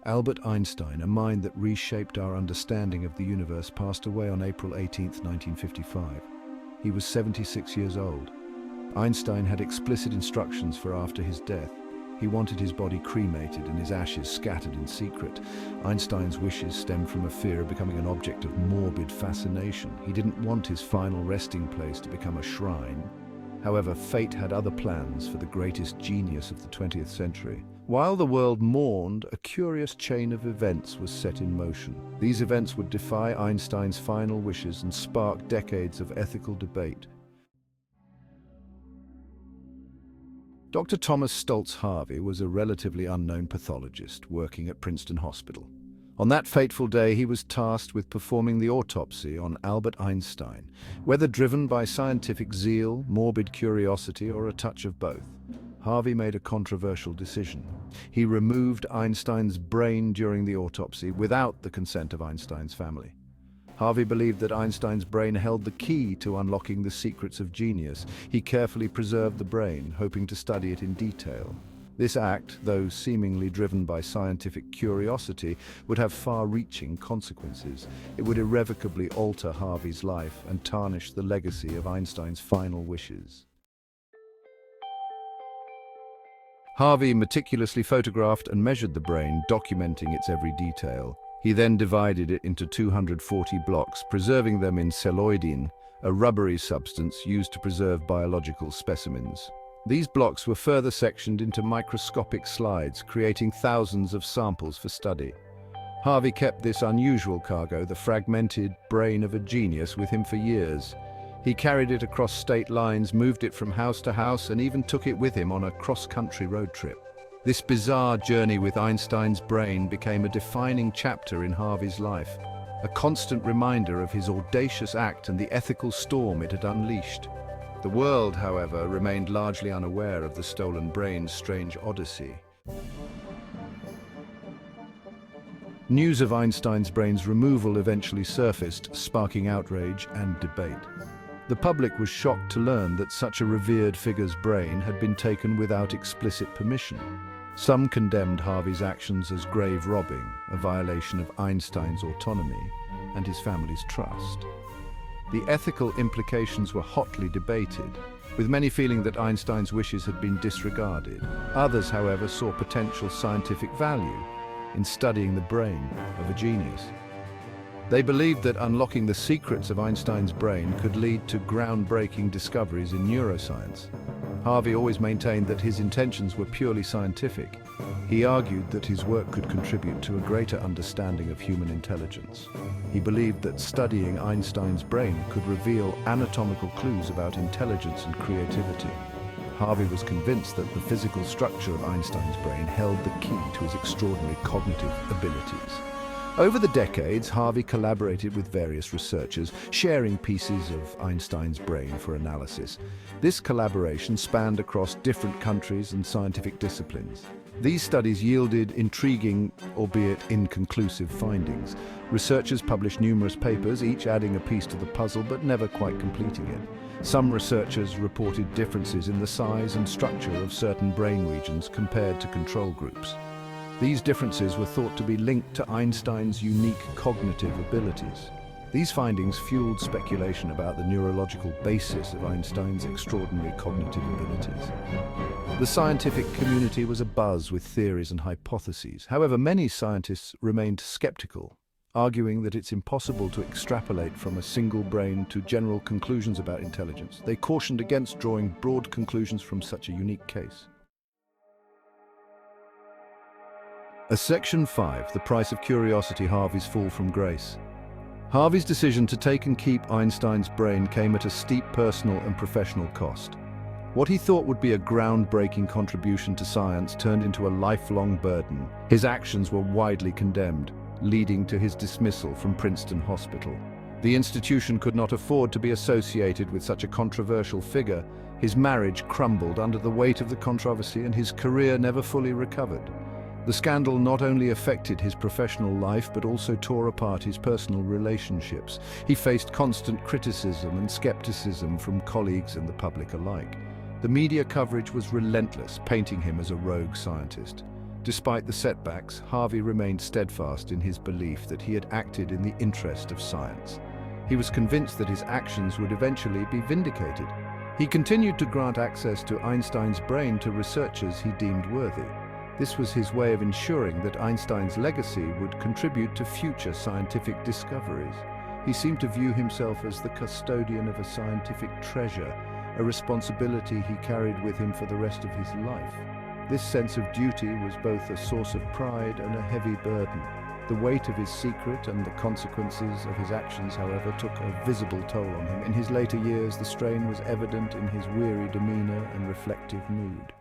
Albert Einstein, a mind that reshaped our understanding of the universe, passed away on April 18, 1955. He was 76 years old. Einstein had explicit instructions for after his death. He wanted his body cremated and his ashes scattered in secret. Einstein's wishes stemmed from a fear of becoming an object of morbid fascination. He didn't want his final resting place to become a shrine. However, fate had other plans for the greatest genius of the 20th century. While the world mourned, a curious chain of events was set in motion. These events would defy Einstein's final wishes and spark decades of ethical debate. Dr. Thomas Stultz Harvey was a relatively unknown pathologist working at Princeton Hospital. On that fateful day, he was tasked with performing the autopsy on Albert Einstein, whether driven by scientific zeal, morbid curiosity, or a touch of both. Harvey made a controversial decision. He removed Einstein's brain during the autopsy without the consent of Einstein's family. Harvey believed that Einstein's brain held the key to unlocking the secrets of genius. He carefully preserved the brain, hoping to study it in detail. This act, though seemingly driven by scientific curiosity, would have far-reaching consequences. It would irrevocably alter Harvey's life and tarnish the legacy of Einstein's final wishes. Harvey meticulously photographed and measured the brain, documenting its every detail. He then divided it into 240 blocks, preserving them in celloidine, a rubbery substance used to preserve biological specimens. These blocks were further sectioned into microscopic slides, creating thousands of samples for study. Harvey kept this unusual cargo, the fragmented brain of a genius, with him for years. He carried it across state lines, moved it from house to house, and even took it with him on a cross-country road trip. This bizarre journey with Einstein's brain became a defining chapter in Harvey's life, a constant reminder of his audacious act and the ethical storm it had unleashed. The world, however, remained largely unaware of the stolen brain's strange odyssey. News of Einstein's brain's removal eventually surfaced, sparking outrage and debate. The public was shocked to learn that such a revered figure's brain had been taken without explicit permission. Some condemned Harvey's actions as grave robbing, a violation of Einstein's autonomy and his family's trust. The ethical implications were hotly debated, with many feeling that Einstein's wishes had been disregarded. Others, however, saw potential scientific value in studying the brain of a genius. They believed that unlocking the secrets of Einstein's brain could lead to groundbreaking discoveries in neuroscience. Harvey always maintained that his intentions were purely scientific. He argued that his work could contribute to a greater understanding of human intelligence. He believed that studying Einstein's brain could reveal anatomical clues about intelligence and creativity. Harvey was convinced that the physical structure of Einstein's brain held the key to his extraordinary cognitive abilities. Over the decades, Harvey collaborated with various researchers, sharing pieces of Einstein's brain for analysis. This collaboration spanned across different countries and scientific disciplines. These studies yielded intriguing, albeit inconclusive, findings. Researchers published numerous papers, each adding a piece to the puzzle but never quite completing it. Some researchers reported differences in the size and structure of certain brain regions compared to control groups. These differences were thought to be linked to Einstein's unique cognitive abilities. These findings fueled speculation about the neurological basis of Einstein's extraordinary cognitive abilities. The scientific community was abuzz with theories and hypotheses. However, many scientists remained skeptical, arguing that it's impossible to extrapolate from a single brain to general conclusions about intelligence. They cautioned against drawing broad conclusions from such a unique case. As Section 5, the price of curiosity, Harvey's fall from grace. Harvey's decision to take and keep Einstein's brain came at a steep personal and professional cost. What he thought would be a groundbreaking contribution to science turned into a lifelong burden. His actions were widely condemned, leading to his dismissal from Princeton Hospital. The institution could not afford to be associated with such a controversial figure. His marriage crumbled under the weight of the controversy, and his career never fully recovered. The scandal not only affected his professional life but also tore apart his personal relationships. He faced constant criticism and skepticism from colleagues and the public alike. The media coverage was relentless, painting him as a rogue scientist. Despite the setbacks, Harvey remained steadfast in his belief that he had acted in the interest of science. He was convinced that his actions would eventually be vindicated. He continued to grant access to Einstein's brain to researchers he deemed worthy. This was his way of ensuring that Einstein's legacy would contribute to future scientific discoveries. He seemed to view himself as the custodian of a scientific treasure, a responsibility he carried with him for the rest of his life. This sense of duty was both a source of pride and a heavy burden. The weight of his secret and the consequences of his actions, however, took a visible toll on him. In his later years, the strain was evident in his weary demeanor and reflective mood.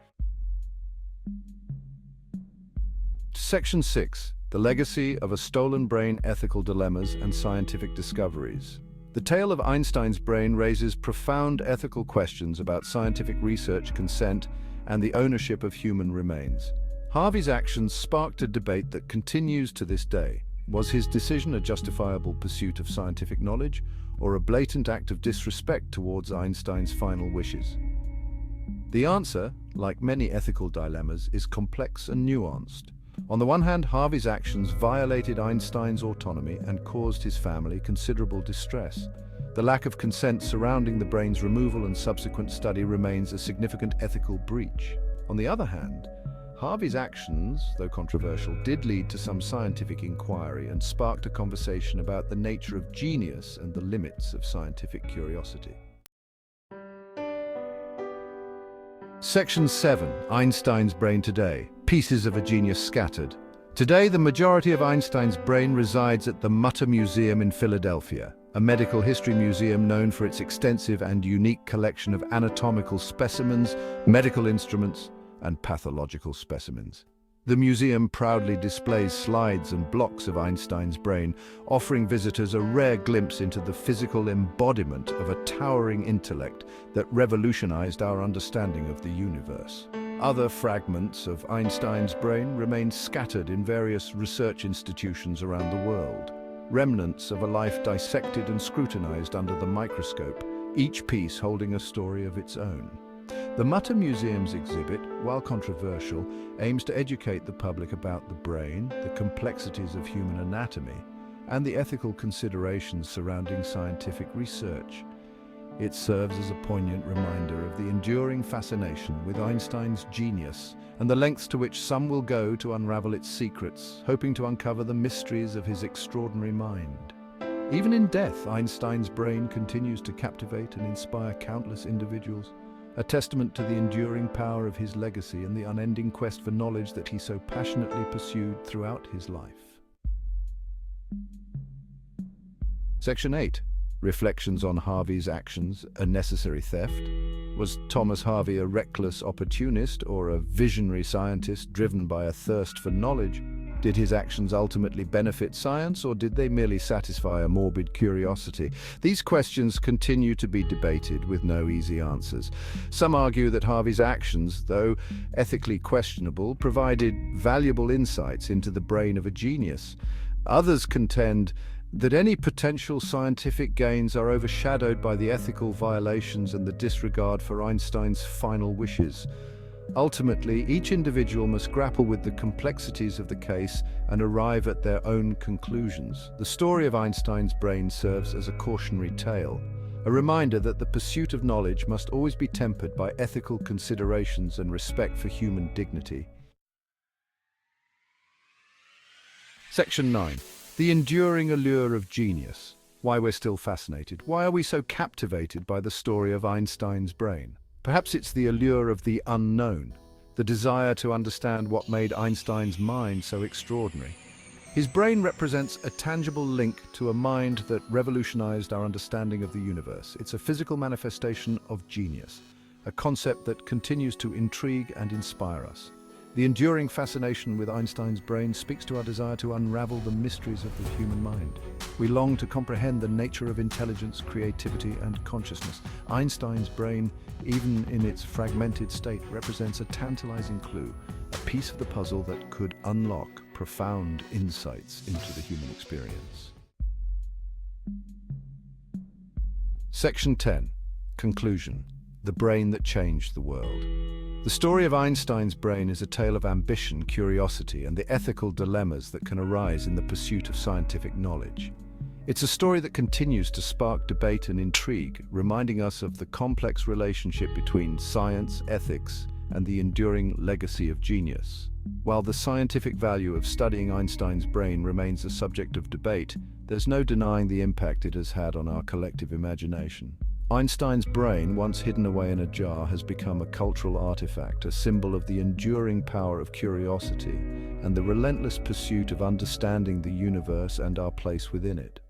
Section 6. The Legacy of a Stolen Brain: Ethical Dilemmas and Scientific Discoveries. The tale of Einstein's brain raises profound ethical questions about scientific research, consent, and the ownership of human remains. Harvey's actions sparked a debate that continues to this day. Was his decision a justifiable pursuit of scientific knowledge, or a blatant act of disrespect towards Einstein's final wishes? The answer, like many ethical dilemmas, is complex and nuanced. On the one hand, Harvey's actions violated Einstein's autonomy and caused his family considerable distress. The lack of consent surrounding the brain's removal and subsequent study remains a significant ethical breach. On the other hand, Harvey's actions, though controversial, did lead to some scientific inquiry and sparked a conversation about the nature of genius and the limits of scientific curiosity. Section 7. Einstein's brain today. Pieces of a genius scattered. Today, the majority of Einstein's brain resides at the Mutter Museum in Philadelphia, a medical history museum known for its extensive and unique collection of anatomical specimens, medical instruments, and pathological specimens. The museum proudly displays slides and blocks of Einstein's brain, offering visitors a rare glimpse into the physical embodiment of a towering intellect that revolutionized our understanding of the universe. Other fragments of Einstein's brain remain scattered in various research institutions around the world, remnants of a life dissected and scrutinized under the microscope, each piece holding a story of its own. The Mutter Museum's exhibit, while controversial, aims to educate the public about the brain, the complexities of human anatomy, and the ethical considerations surrounding scientific research. It serves as a poignant reminder of the enduring fascination with Einstein's genius and the lengths to which some will go to unravel its secrets, hoping to uncover the mysteries of his extraordinary mind. Even in death, Einstein's brain continues to captivate and inspire countless individuals, a testament to the enduring power of his legacy and the unending quest for knowledge that he so passionately pursued throughout his life. Section 8. Reflections on Harvey's actions: a necessary theft. Was Thomas Harvey a reckless opportunist or a visionary scientist driven by a thirst for knowledge? Did his actions ultimately benefit science, or did they merely satisfy a morbid curiosity? These questions continue to be debated with no easy answers. Some argue that Harvey's actions, though ethically questionable, provided valuable insights into the brain of a genius. Others contend that any potential scientific gains are overshadowed by the ethical violations and the disregard for Einstein's final wishes. Ultimately, each individual must grapple with the complexities of the case and arrive at their own conclusions. The story of Einstein's brain serves as a cautionary tale, a reminder that the pursuit of knowledge must always be tempered by ethical considerations and respect for human dignity. Section 9. The enduring allure of genius. Why we're still fascinated. Why are we so captivated by the story of Einstein's brain? Perhaps it's the allure of the unknown, the desire to understand what made Einstein's mind so extraordinary. His brain represents a tangible link to a mind that revolutionized our understanding of the universe. It's a physical manifestation of genius, a concept that continues to intrigue and inspire us. The enduring fascination with Einstein's brain speaks to our desire to unravel the mysteries of the human mind. We long to comprehend the nature of intelligence, creativity, and consciousness. Einstein's brain, even in its fragmented state, represents a tantalizing clue, a piece of the puzzle that could unlock profound insights into the human experience. Section 10. Conclusion. The brain that changed the world. The The story of Einstein's brain is a tale of ambition, curiosity, and the ethical dilemmas that can arise in the pursuit of scientific knowledge. It's a story that continues to spark debate and intrigue, reminding us of the complex relationship between science, ethics, and the enduring legacy of genius. While the scientific value of studying Einstein's brain remains a subject of debate, there's no denying the impact it has had on our collective imagination. Einstein's brain, once hidden away in a jar, has become a cultural artifact, a symbol of the enduring power of curiosity and the relentless pursuit of understanding the universe and our place within it.